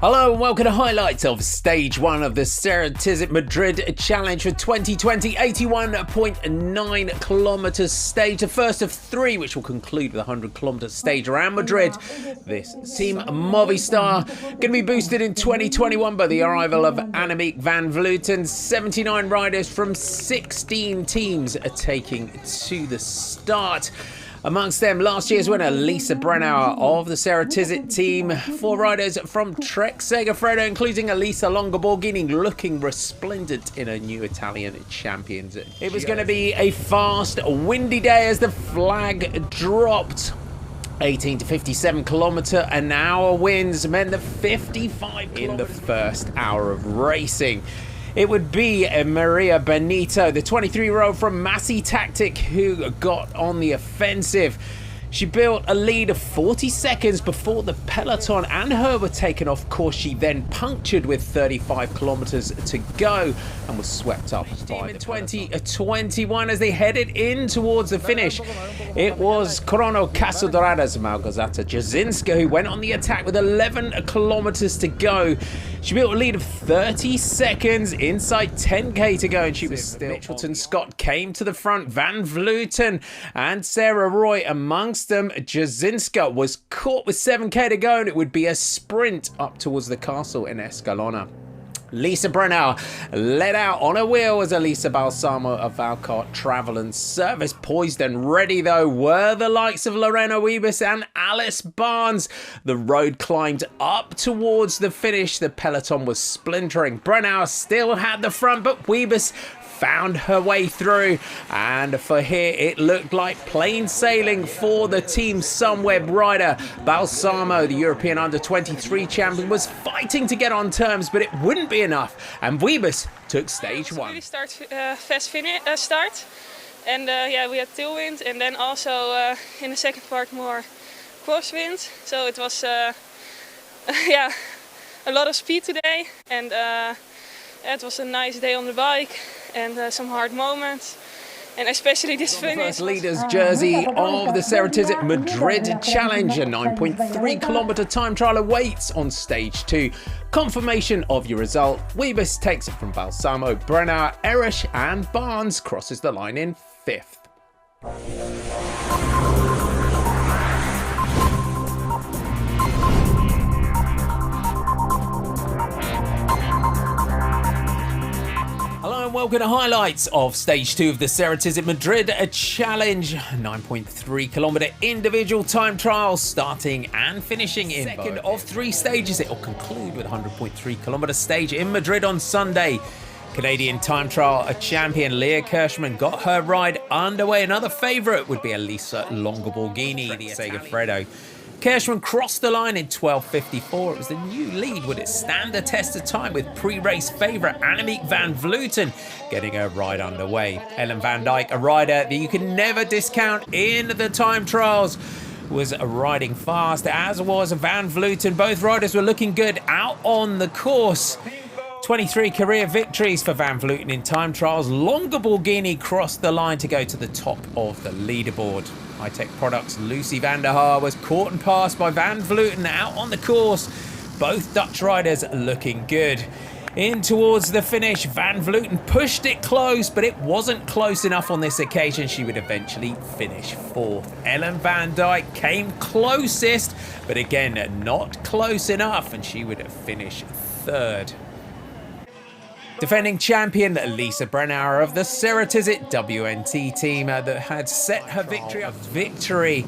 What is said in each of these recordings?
Hello and welcome to highlights of stage one of the Tersebut Madrid Challenge for 2020, 81.9 kilometers stage, the first of three which will conclude with a 100-kilometer stage around Madrid. This Team Movistar going to be boosted in 2021 by the arrival of Annemiek van Vleuten. 79 riders from 16 teams are taking to the start. Amongst them, last year's winner, Lisa Brennauer of the Tersebut team. 4 riders from Trek Segafredo, including Elisa Longoborghini, looking resplendent in a new Italian champions. It was going to be a fast, windy day as the flag dropped. 18 to 57 kilometre an hour winds meant that 55 in the first hour of racing. It would be Maria Benito, the 23-year-old from Massi Tactic, who got on the offensive. She built a lead of 40 seconds before the peloton and her were taken off course. She then punctured with 35 kilometers to go and was swept up by the 2021 as they headed in towards the finish. It was Chrono Casodrada's Małgorzata Jasinska who went on the attack with 11 kilometers to go. She built a lead of 30 seconds inside 10k to go, and she was still. Mitchelton Scott came to the front. Van Vleuten and Sarah Roy amongst them. Jasinska was caught with 7k to go, and it would be a sprint up towards the castle in Escalona. Lisa Brennauer led out on a wheel as Elisa Balsamo of Valcott Travel and Service. Poised and ready, though, were the likes of Lorena Wiebes and Alice Barnes. The road climbed up towards the finish. The peloton was splintering. Brennauer still had the front, but Wiebes found her way through, and for here it looked like plain sailing for the Team Sunweb rider. Balsamo, the European under-23 champion, was fighting to get on terms, but it wouldn't be enough, and Wiebes took stage one. Really fast start, and yeah, we had tailwind, and then also in the second part more crosswind, so it was yeah, a lot of speed today, and it was a nice day on the bike and some hard moments, and especially this finish. First leader's jersey of the Tersebut Madrid Challenge. A 9.3 kilometer time trial awaits on stage 2. Confirmation of your result. Wiebes takes it from Balsamo. Brennauer, Erish and Barnes crosses the line in 5th. Hello and welcome to highlights of stage 2 of the Tersebut Madrid Challenge. 9.3 kilometer individual time trial starting and finishing in second of 3 stages. It will conclude with a 100.3 kilometer stage in Madrid on Sunday. Canadian time trial champion Leah Kirschman got her ride underway. Another favourite would be Elisa Longoborghini, the Segafredo. Kirschman crossed the line in 12:54. It was the new lead. Would it stand the test of time with pre-race favourite Annemiek van Vleuten getting her ride underway? Ellen van Dijk, a rider that you can never discount in the time trials, was riding fast, as was Van Vleuten. Both riders were looking good out on the course. 23 career victories for Van Vleuten in time trials. Longoborghini crossed the line to go to the top of the leaderboard. High-Tech Products' Lucy van der Haar was caught and passed by Van Vleuten out on the course. Both Dutch riders looking good. In towards the finish, Van Vleuten pushed it close, but it wasn't close enough on this occasion. She would eventually finish 4th. Ellen van Dijk came closest, but again, not close enough, and she would finish 3rd. Defending champion Lisa Brennauer of the Tersebut WNT team that had set her victory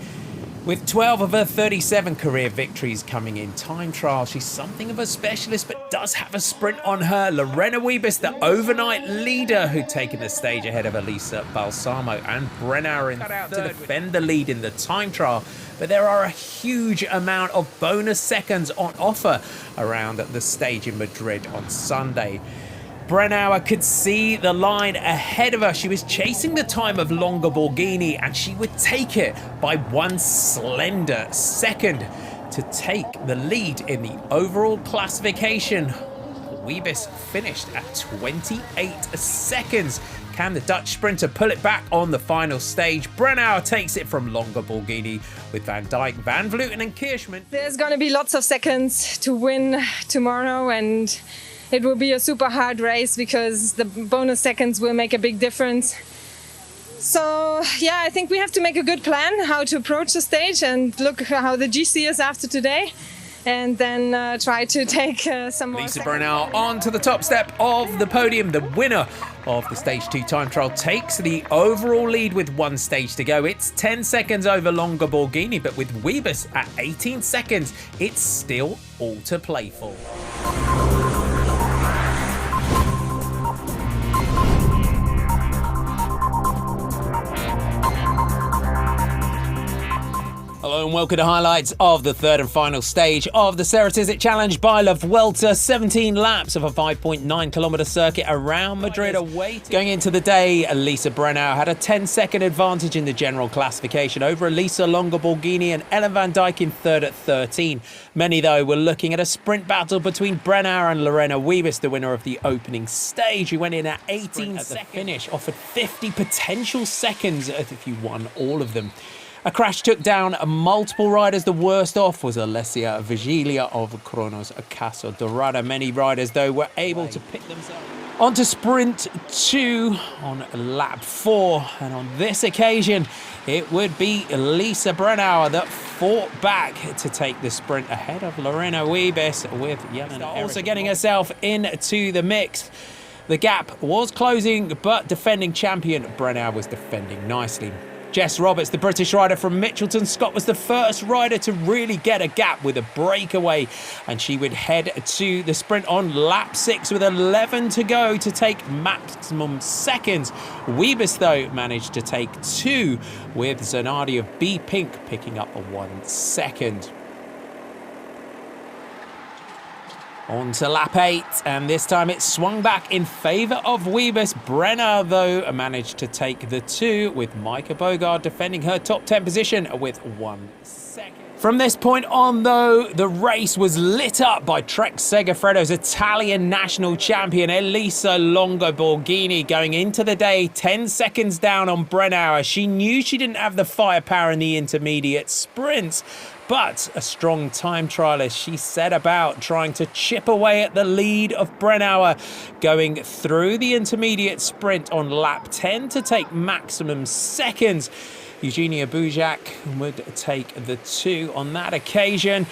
with 12 of her 37 career victories coming in time trial. She's something of a specialist, but does have a sprint on her. Lorena Wiebes, the overnight leader, who'd taken the stage ahead of Elisa Balsamo and Brennauer in to defend the lead in the time trial. But there are a huge amount of bonus seconds on offer around the stage in Madrid on Sunday. Brennauer could see the line ahead of her. She was chasing the time of Longoborghini, and she would take it by 1 slender second to take the lead in the overall classification. Wiebes finished at 28 seconds. Can the Dutch sprinter pull it back on the final stage? Brennauer takes it from Longa Borghini with Van Dijk, Van Vleuten and Kirschman. There's going to be lots of seconds to win tomorrow, and it will be a super hard race because the bonus seconds will make a big difference. So yeah, I think we have to make a good plan how to approach the stage and look how the GC is after today, and then try to take some more. Lisa Brennauer onto the top step of the podium. The winner of the Stage 2 time trial takes the overall lead with 1 stage to go. It's 10 seconds over Longa Borghini, but with Wiebes at 18 seconds, it's still all to play for. Hello and welcome to highlights of the third and final stage of the Ceratizit Challenge by La Vuelta. 17 laps of a 5.9-kilometre circuit around Madrid. Going into the day, Lisa Brennauer had a 10-second advantage in the general classification over Elisa Longa Borghini and Ellen Van Dijk in third at 13. Many, though, were looking at a sprint battle between Brennauer and Lorena Wiebes, the winner of the opening stage, who went in at 18 seconds. At the finish, offered 50 potential seconds if you won all of them. A crash took down multiple riders. The worst off was Alessia Vigilia of Kronos Casa Dorada. Many riders, though, were able to pick themselves on to sprint 2 on lap 4. And on this occasion, it would be Lisa Brennauer that fought back to take the sprint ahead of Lorena Wiebes, with Jelena also getting herself into the mix. The gap was closing, but defending champion Brennauer was defending nicely. Jess Roberts, the British rider from Mitchelton, Scott, was the first rider to really get a gap with a breakaway, and she would head to the sprint on lap 6 with 11 to go to take maximum seconds. Wiebes, though, managed to take 2, with Zanardi of B Pink picking up a 1 second. On to lap 8, and this time it swung back in favour of Wiebes. Brennauer, though, managed to take the 2, with Micah Bogard defending her top 10 position with 1 second. From this point on, though, the race was lit up by Trek Segafredo's Italian national champion, Elisa Longa Borghini, going into the day 10 seconds down on Brennauer. She knew she didn't have the firepower in the intermediate sprints, but a strong time trialist, she set about trying to chip away at the lead of Brennauer, going through the intermediate sprint on lap 10 to take maximum seconds. Eugenia Bujak would take the 2 on that occasion.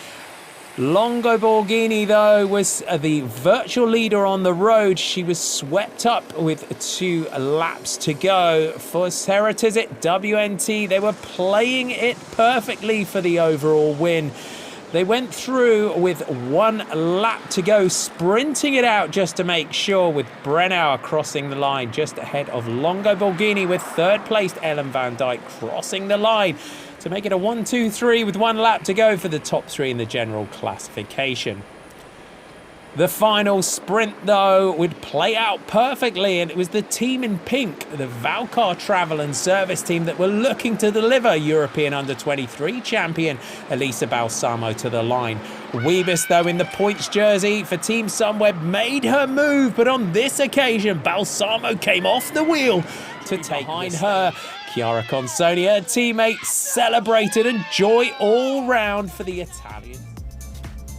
Longa Borghini, though, was the virtual leader on the road. She was swept up with 2 laps to go. For Ceratizit WNT, they were playing it perfectly for the overall win. They went through with 1 lap to go, sprinting it out just to make sure, with Brennauer crossing the line just ahead of Longa Borghini, with third-placed Ellen Van Dijk crossing the line to make it a 1-2-3 with 1 lap to go for the top 3 in the general classification. The final sprint, though, would play out perfectly, and it was the team in pink, the Valcar Travel and Service team, that were looking to deliver European Under-23 champion Elisa Balsamo to the line. Wiebes, though, in the points jersey for Team Sunweb, made her move, but on this occasion, Balsamo came off the wheel to take behind her. Chiara Consoni, her teammate, celebrated, and joy all round for the Italians.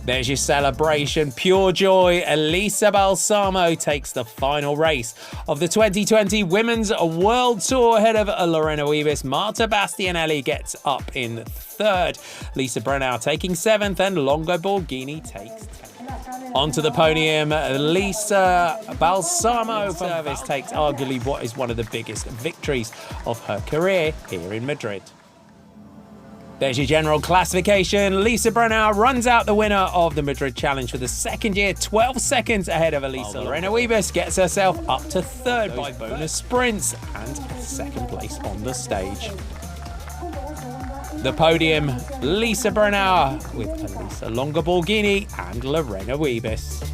There's your celebration, pure joy. Elisa Balsamo takes the final race of the 2020 Women's World Tour ahead of Lorena Wiebes. Marta Bastianelli gets up in 3rd. Lisa Brennauer taking 7th, and Longa Borghini takes 10th. Onto the podium, Lisa Balsamo Service takes arguably what is one of the biggest victories of her career here in Madrid. There's your general classification. Lisa Brennauer runs out the winner of the Madrid Challenge for the second year, 12 seconds ahead of Elisa. Lorena Wiebes gets herself up to 3rd by bonus sprints and 2nd place on the stage. The podium, Lisa Brennauer with Elisa Longa Borghini and Lorena Wiebes.